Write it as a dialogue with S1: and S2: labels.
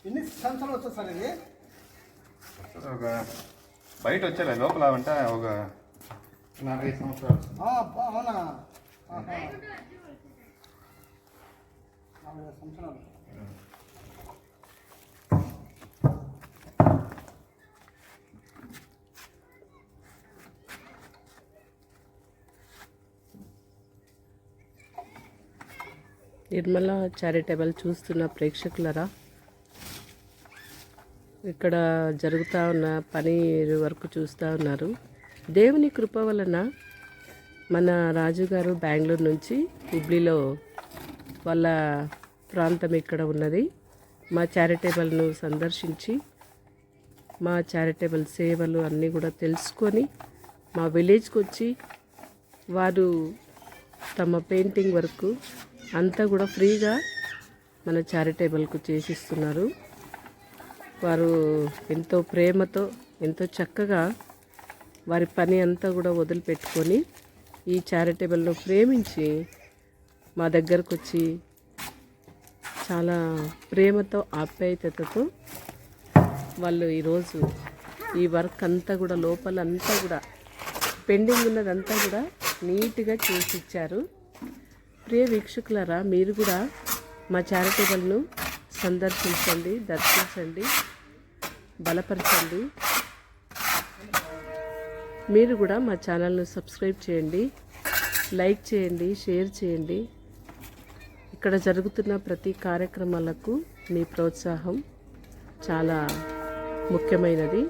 S1: ఎన్ని సంవత్సరాలు వస్తుంది సార్ ఇది?
S2: ఒక బయట వచ్చేలే లోపల అంటే ఒక 4-5 సంవత్సరాలు.
S1: అవునా? 4 సంవత్సరాలు.
S3: నిర్మల చారిటబుల్ చూస్తున్న ప్రేక్షకులరా, ఇక్కడ జరుగుతూ ఉన్న పని వరకు చూస్తూ ఉన్నారు. దేవుని కృప వలన మన రాజుగారు బెంగళూరు నుంచి హుబ్లీలో వాళ్ళ ప్రాంతం ఇక్కడ ఉన్నది. మా చారిటబుల్ను సందర్శించి మా చారిటబుల్ సేవలు అన్నీ కూడా తెలుసుకొని మా విలేజ్కి వచ్చి వారు తమ పెయింటింగ్ వర్క్ అంతా కూడా ఫ్రీగా మన చారిటబుల్కు చేసిస్తున్నారు. వారు ఎంతో ప్రేమతో ఎంతో చక్కగా వారి పని అంతా కూడా వదిలిపెట్టుకొని ఈ చారిటబుల్ను ప్రేమించి మా దగ్గరకు వచ్చి చాలా ప్రేమతో ఆప్యాయతతో వాళ్ళు ఈరోజు ఈ వర్క్ అంతా కూడా లోపలంతా కూడా పెండింగ్ ఉన్నదంతా కూడా నీట్గా చేసి ఇచ్చారు. ప్రియ వీక్షకులారా, మీరు కూడా మా చారిటబుల్ను సందర్శించండి, దర్శించండి, బలపరచండి. మీరు కూడా మా ఛానల్ను సబ్స్క్రైబ్ చేయండి, లైక్ చేయండి, షేర్ చేయండి. ఇక్కడ జరుగుతున్న ప్రతి కార్యక్రమాలకు మీ ప్రోత్సాహం చాలా ముఖ్యమైనది.